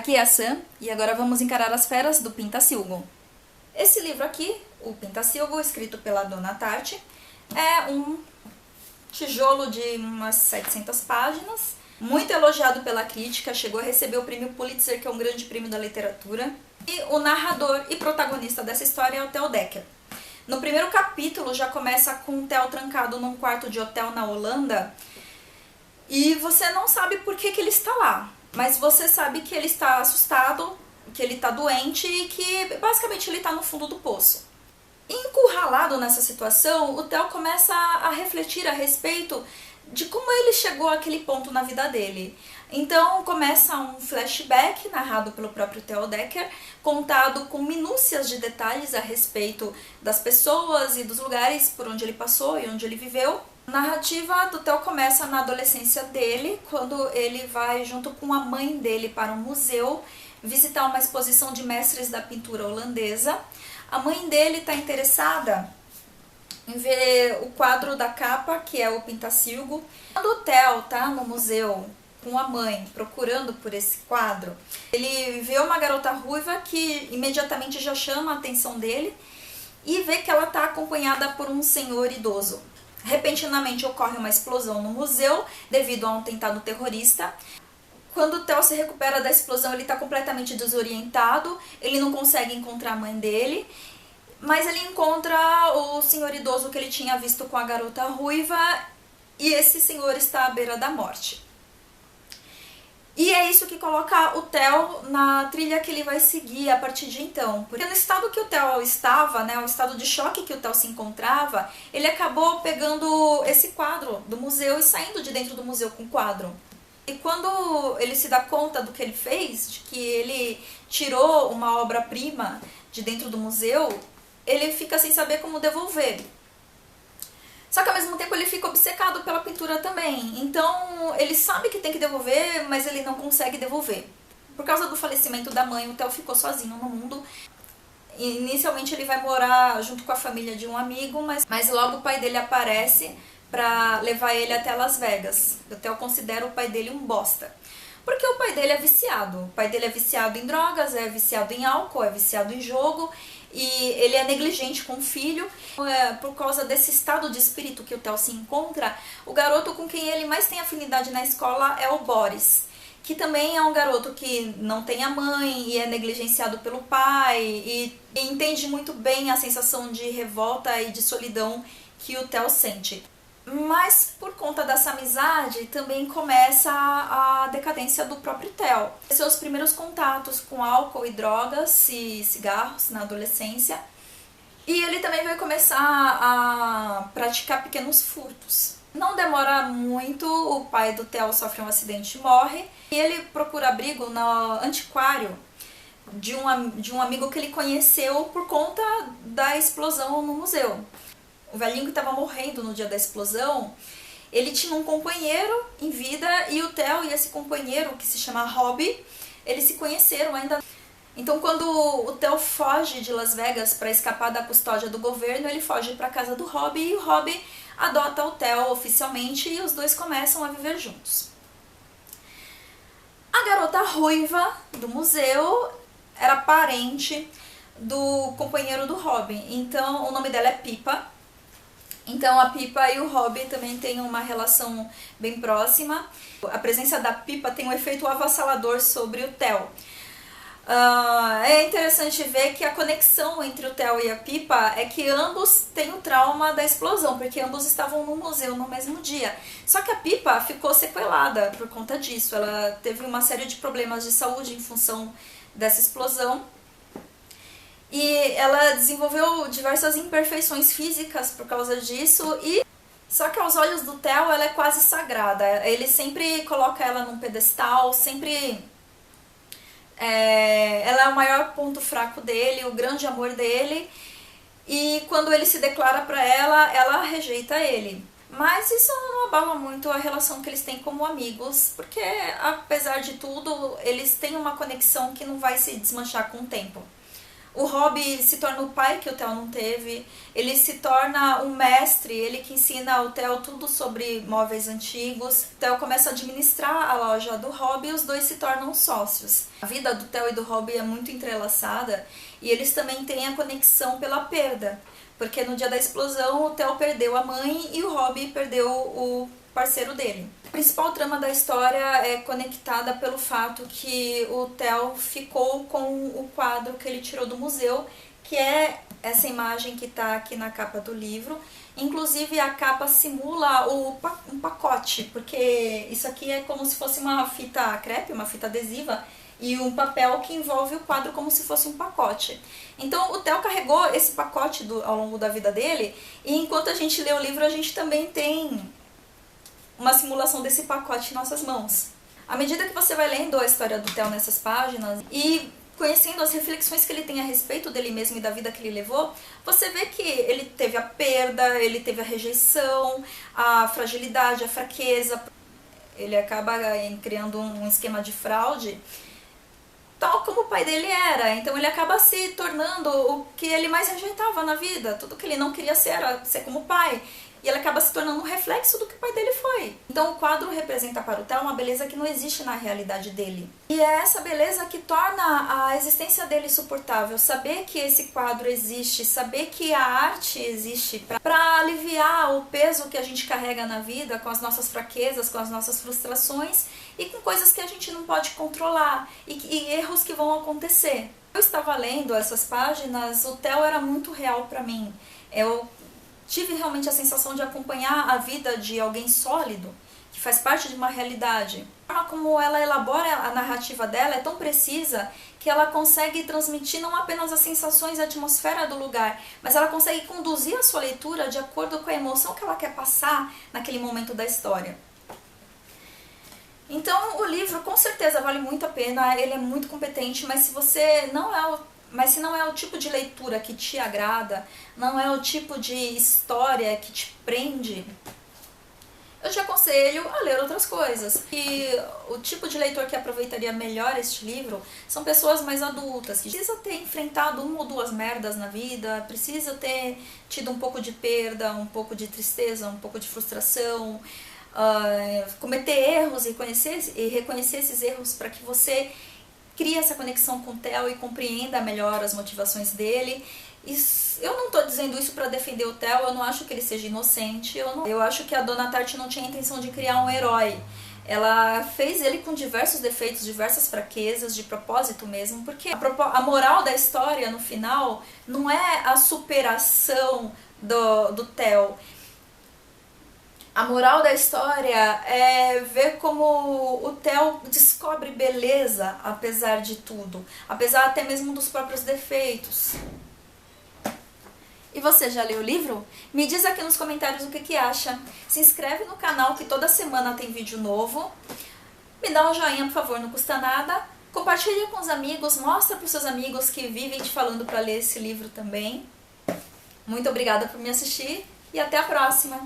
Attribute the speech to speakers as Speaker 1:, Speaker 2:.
Speaker 1: Aqui é a Sam e agora vamos encarar as feras do Pintacilgo. Esse livro aqui, o Pintacilgo, escrito pela Dona Tartt, é um tijolo de umas 700 páginas, muito elogiado pela crítica, chegou a receber o prêmio Pulitzer, que é um grande prêmio da literatura. E o narrador e protagonista dessa história é o Theo Dekker. No primeiro capítulo já começa com o Theo trancado num quarto de hotel na Holanda e você não sabe por que ele está lá, mas você sabe que ele está assustado, que ele está doente e que basicamente ele está no fundo do poço. Encurralado nessa situação, o Theo começa a refletir a respeito de como ele chegou àquele ponto na vida dele. Então começa um flashback narrado pelo próprio Theo Dekker, contado com minúcias de detalhes a respeito das pessoas e dos lugares por onde ele passou e onde ele viveu. A narrativa do Theo começa na adolescência dele, quando ele vai junto com a mãe dele para um museu visitar uma exposição de mestres da pintura holandesa. A mãe dele está interessada em ver o quadro da capa, que é o Pintacilgo. Quando o Theo está no museu com a mãe, procurando por esse quadro, ele vê uma garota ruiva que imediatamente já chama a atenção dele e vê que ela está acompanhada por um senhor idoso. Repentinamente ocorre uma explosão no museu devido a um atentado terrorista. Quando o Theo se recupera da explosão, ele está completamente desorientado, ele não consegue encontrar a mãe dele, mas ele encontra o senhor idoso que ele tinha visto com a garota ruiva e esse senhor está à beira da morte. E é isso que coloca o Theo na trilha que ele vai seguir a partir de então. Porque no estado que o Theo estava, o estado de choque que o Theo se encontrava, ele acabou pegando esse quadro do museu e saindo de dentro do museu com o quadro. E quando ele se dá conta do que ele fez, de que ele tirou uma obra-prima de dentro do museu, ele fica sem saber como devolver. Só que ao mesmo tempo ele fica obcecado pela pintura também. Então ele sabe que tem que devolver, mas ele não consegue devolver. Por causa do falecimento da mãe, o Theo ficou sozinho no mundo. Inicialmente ele vai morar junto com a família de um amigo, mas logo o pai dele aparece para levar ele até Las Vegas. O Theo considera o pai dele um bosta. Porque o pai dele é viciado. O pai dele é viciado em drogas, é viciado em álcool, é viciado em jogo. E ele é negligente com o filho. Por causa desse estado de espírito que o Theo se encontra, o garoto com quem ele mais tem afinidade na escola é o Boris, que também é um garoto que não tem a mãe e é negligenciado pelo pai e entende muito bem a sensação de revolta e de solidão que o Theo sente. Mas por conta dessa amizade também começa a decadência do próprio Theo. Seus primeiros contatos com álcool e drogas e cigarros na adolescência. E ele também vai começar a praticar pequenos furtos. Não demora muito, o pai do Theo sofre um acidente e morre. E ele procura abrigo no antiquário de um amigo que ele conheceu por conta da explosão no museu. O velhinho que estava morrendo no dia da explosão, ele tinha um companheiro em vida e o Theo e esse companheiro, que se chama Robbie, eles se conheceram ainda. Então quando o Theo foge de Las Vegas para escapar da custódia do governo, ele foge para a casa do Robbie e o Robbie adota o Theo oficialmente e os dois começam a viver juntos. A garota ruiva do museu era parente do companheiro do Robbie, então o nome dela é Pipa. Então a Pipa e o Robbie também têm uma relação bem próxima. A presença da Pipa tem um efeito avassalador sobre o Theo. É interessante ver que a conexão entre o Theo e a Pipa é que ambos têm o trauma da explosão, porque ambos estavam no museu no mesmo dia. Só que a Pipa ficou sequelada por conta disso. Ela teve uma série de problemas de saúde em função dessa explosão. E ela desenvolveu diversas imperfeições físicas por causa disso. Só que aos olhos do Theo ela é quase sagrada. Ele sempre coloca ela num pedestal, ela é o maior ponto fraco dele, o grande amor dele. E quando ele se declara para ela, ela rejeita ele. Mas isso não abala muito a relação que eles têm como amigos, porque apesar de tudo, eles têm uma conexão que não vai se desmanchar com o tempo. O Robbie se torna o pai que o Theo não teve, ele se torna um mestre, ele que ensina ao Theo tudo sobre móveis antigos. O Theo começa a administrar a loja do Robbie e os dois se tornam sócios. A vida do Theo e do Robbie é muito entrelaçada e eles também têm a conexão pela perda, porque no dia da explosão o Theo perdeu a mãe e o Robbie perdeu o parceiro dele. A principal trama da história é conectada pelo fato que o Theo ficou com o quadro que ele tirou do museu, que é essa imagem que está aqui na capa do livro. Inclusive a capa simula um pacote, porque isso aqui é como se fosse uma fita crepe, uma fita adesiva, e um papel que envolve o quadro como se fosse um pacote. Então o Theo carregou esse pacote ao longo da vida dele, e enquanto a gente lê o livro a gente também tem uma simulação desse pacote em nossas mãos. À medida que você vai lendo a história do Theo nessas páginas e conhecendo as reflexões que ele tem a respeito dele mesmo e da vida que ele levou, você vê que ele teve a perda, ele teve a rejeição, a fragilidade, a fraqueza. Ele acaba criando um esquema de fraude, tal como o pai dele era. Então ele acaba se tornando o que ele mais rejeitava na vida. Tudo que ele não queria ser era ser como pai. E ele acaba se tornando um reflexo do que o pai dele foi. Então o quadro representa para o Theo uma beleza que não existe na realidade dele. E é essa beleza que torna a existência dele suportável. Saber que esse quadro existe, saber que a arte existe para aliviar o peso que a gente carrega na vida, com as nossas fraquezas, com as nossas frustrações e com coisas que a gente não pode controlar e erros que vão acontecer. Eu estava lendo essas páginas, o Theo era muito real para mim. Eu tive realmente a sensação de acompanhar a vida de alguém sólido, que faz parte de uma realidade. A forma como ela elabora a narrativa dela é tão precisa que ela consegue transmitir não apenas as sensações e a atmosfera do lugar, mas ela consegue conduzir a sua leitura de acordo com a emoção que ela quer passar naquele momento da história. Então o livro com certeza vale muito a pena, ele é muito competente, mas se não é o tipo de leitura que te agrada, não é o tipo de história que te prende, eu te aconselho a ler outras coisas. E o tipo de leitor que aproveitaria melhor este livro são pessoas mais adultas, que precisa ter enfrentado uma ou duas merdas na vida, precisa ter tido um pouco de perda, um pouco de tristeza, um pouco de frustração, cometer erros e reconhecer esses erros para que você crie essa conexão com o Theo e compreenda melhor as motivações dele. Eu não estou dizendo isso para defender o Theo, eu não acho que ele seja inocente, eu acho que a Dona Tartt não tinha a intenção de criar um herói. Ela fez ele com diversos defeitos, diversas fraquezas, de propósito mesmo, porque a moral da história, no final, não é a superação do Theo. A moral da história é ver como o Theo descobre beleza apesar de tudo, apesar até mesmo dos próprios defeitos. E você já leu o livro? Me diz aqui nos comentários o que acha. Se inscreve no canal que toda semana tem vídeo novo. Me dá um joinha, por favor, não custa nada. Compartilha com os amigos, mostra para os seus amigos que vivem te falando para ler esse livro também. Muito obrigada por me assistir e até a próxima!